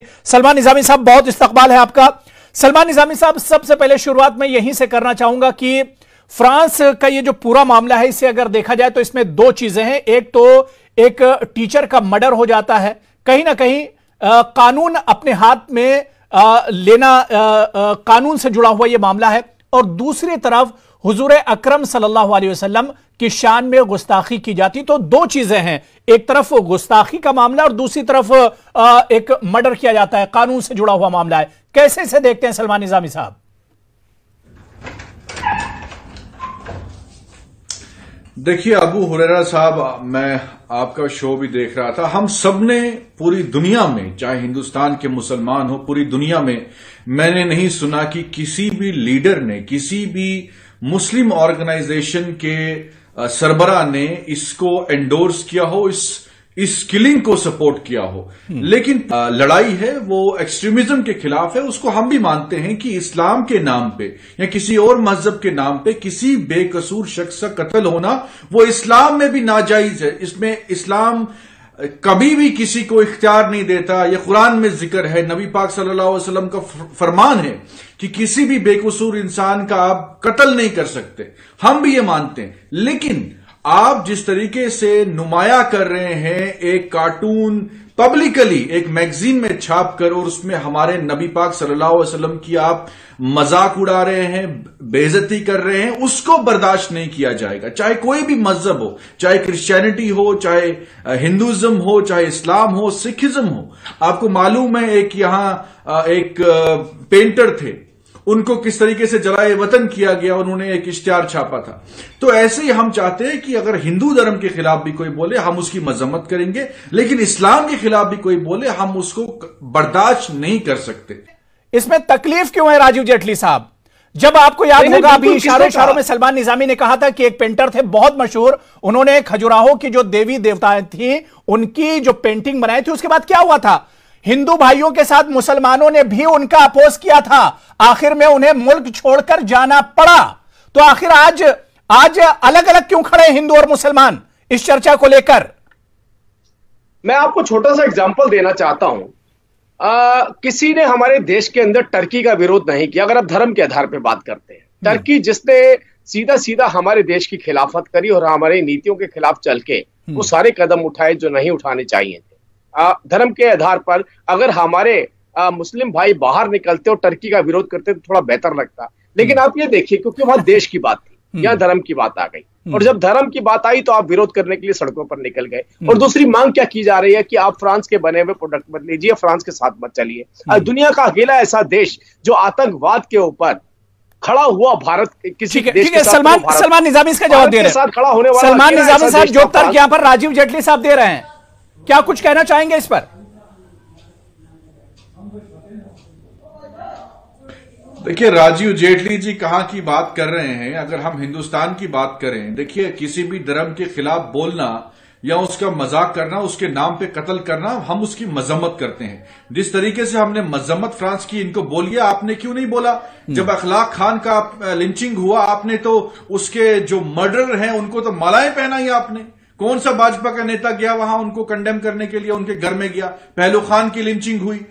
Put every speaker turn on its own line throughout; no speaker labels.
सलमान निजामी साहब, बहुत इस्तकबाल है आपका। सलमान निजामी साहब, सबसे पहले शुरुआत में यहीं से करना चाहूंगा कि फ्रांस का ये जो पूरा मामला है, इसे अगर देखा जाए तो इसमें दो चीजें हैं। एक तो एक टीचर का मर्डर हो जाता है, कहीं ना कहीं कानून अपने हाथ में लेना, कानून से जुड़ा हुआ यह मामला है। और दूसरी तरफ हुजूर अकरम सल्लल्लाहु अलैहि वसल्लम की शान में गुस्ताखी की जाती। तो दो चीजें हैं, एक तरफ गुस्ताखी का मामला और दूसरी तरफ एक मर्डर किया जाता है, कानून से जुड़ा हुआ मामला है। कैसे से देखते हैं सलमान निजामी साहब?
देखिए अबू हुरैरा साहब, मैं आपका शो भी देख रहा था। हम सब ने पूरी दुनिया में, चाहे हिंदुस्तान के मुसलमान हो, पूरी दुनिया में मैंने नहीं सुना कि किसी भी लीडर ने, किसी भी मुस्लिम ऑर्गेनाइजेशन के सरबराह ने इसको एंडोर्स किया हो, इस किलिंग को सपोर्ट किया हो। लेकिन लड़ाई है वो एक्सट्रीमिज्म के खिलाफ है। उसको हम भी मानते हैं कि इस्लाम के नाम पे या किसी और मजहब के नाम पे किसी बेकसूर शख्स का कत्ल होना वो इस्लाम में भी नाजायज है। इसमें इस्लाम कभी भी किसी को इख्तियार नहीं देता। ये कुरान में जिक्र है, नबी पाक सल्लल्लाहु अलैहि वसल्लम का फरमान है कि किसी भी बेकसूर इंसान का आप कत्ल नहीं कर सकते। हम भी ये मानते हैं। लेकिन आप जिस तरीके से नुमाया कर रहे हैं एक कार्टून पब्लिकली एक मैगजीन में छाप कर, और उसमें हमारे नबी पाक सल्लल्लाहु अलैहि वसल्लम की आप मजाक उड़ा रहे हैं, बेइज्जती कर रहे हैं, उसको बर्दाश्त नहीं किया जाएगा। चाहे कोई भी मजहब हो, चाहे क्रिश्चियनिटी हो, चाहे हिंदुइज्म हो, चाहे इस्लाम हो, सिखिज्म हो। आपको मालूम है एक यहां एक पेंटर थे, उनको किस तरीके से जलाए वतन किया गया, उन्होंने एक इश्तिहार छापा था। तो ऐसे ही हम चाहते हैं कि अगर हिंदू धर्म के खिलाफ भी कोई बोले हम उसकी मजम्मत करेंगे, लेकिन इस्लाम के खिलाफ भी कोई बोले हम उसको बर्दाश्त नहीं कर सकते।
इसमें तकलीफ क्यों है राजीव जेटली साहब? जब आपको याद होगा, अभी इशारों में सलमान निजामी ने कहा था कि एक पेंटर थे बहुत मशहूर, उन्होंने खजुराहो की जो देवी देवताएं थी उनकी जो पेंटिंग बनाई थी, उसके बाद क्या हुआ था? हिंदू भाइयों के साथ मुसलमानों ने भी उनका अपोज किया था, आखिर में उन्हें मुल्क छोड़कर जाना पड़ा। तो आखिर आज अलग अलग क्यों खड़े हैं हिंदू और मुसलमान इस चर्चा को लेकर?
मैं आपको छोटा सा एग्जांपल देना चाहता हूं। किसी ने हमारे देश के अंदर टर्की का विरोध नहीं किया। अगर आप धर्म के आधार पर बात करते हैं, टर्की जिसने सीधा सीधा हमारे देश की खिलाफत करी और हमारी नीतियों के खिलाफ चल के वो सारे कदम उठाए जो नहीं उठाने चाहिए थे। धर्म के आधार पर अगर हमारे मुस्लिम भाई बाहर निकलते और टर्की का विरोध करते तो थोड़ा बेहतर लगता। लेकिन आप ये देखिए, क्योंकि वहां देश की बात थी, यहां धर्म की बात आ गई, और जब धर्म की बात आई तो आप विरोध करने के लिए सड़कों पर निकल गए। और दूसरी मांग क्या की जा रही है कि आप फ्रांस के बने हुए प्रोडक्ट मत लीजिए, फ्रांस के साथ मत चलिए। दुनिया का अकेला ऐसा देश जो आतंकवाद के ऊपर खड़ा हुआ भारत किसी देश के साथ।
सलमान निजामी इसका जवाब दे रहे हैं।
खड़ा होने वाला
सलमान निजामी साहब जो तर्क यहां पर राजीव जेटली साहब दे रहे हैं, क्या कुछ कहना चाहेंगे इस पर?
देखिए राजीव जेटली जी कहां की बात कर रहे हैं। अगर हम हिंदुस्तान की बात करें, देखिए किसी भी धर्म के खिलाफ बोलना या उसका मजाक करना, उसके नाम पे कत्ल करना, हम उसकी मजम्मत करते हैं। जिस तरीके से हमने मजम्मत फ्रांस की इनको बोलिए, आपने क्यों नहीं बोला? जब अखलाक खान का लिंचिंग हुआ, आपने तो उसके जो मर्डरर हैं उनको तो मालाएं पहनाई आपने। कौन सा भाजपा का नेता गया वहां उनको कंडेम करने के लिए, उनके घर में गया? पहलू खान की लिंचिंग हुई,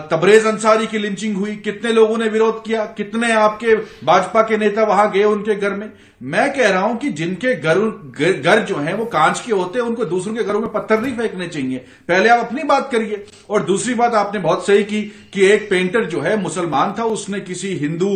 तबरेज अंसारी की लिंचिंग हुई, कितने लोगों ने विरोध किया, कितने आपके भाजपा के नेता वहां गए उनके घर में? मैं कह रहा हूं कि जिनके घर जो हैं वो कांच के होते हैं, उनको दूसरों के घरों में पत्थर नहीं फेंकने चाहिए। पहले आप अपनी बात करिए। और दूसरी बात आपने बहुत सही की कि एक पेंटर जो है मुसलमान था, उसने किसी हिंदू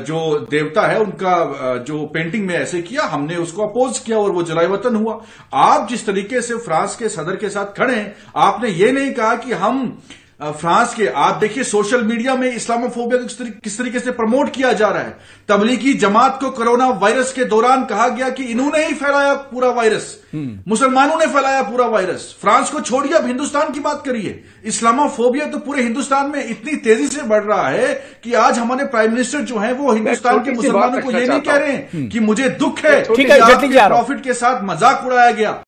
जो देवता है उनका जो पेंटिंग में ऐसे किया, हमने उसको अपोज किया और वो जलाए वतन हुआ। आप जिस तरीके से फ्रांस के सदर के साथ खड़े हैं, आपने ये नहीं कहा कि हम फ्रांस के, आप देखिए सोशल मीडिया में इस्लामोफोबिया को किस तरीके से प्रमोट किया जा रहा है। तबलीगी जमात को कोरोना वायरस के दौरान कहा गया कि इन्होंने ही फैलाया पूरा वायरस, मुसलमानों ने फैलाया पूरा वायरस। फ्रांस को छोड़िए, अब हिंदुस्तान की बात करिए। इस्लामोफोबिया तो पूरे हिंदुस्तान में इतनी तेजी से बढ़ रहा है कि आज हमारे प्राइम मिनिस्टर जो है वो हिंदुस्तान के मुसलमानों को ये नहीं कह रहे हैं कि मुझे दुख है कि आपके प्रॉफिट के साथ मजाक उड़ाया गया।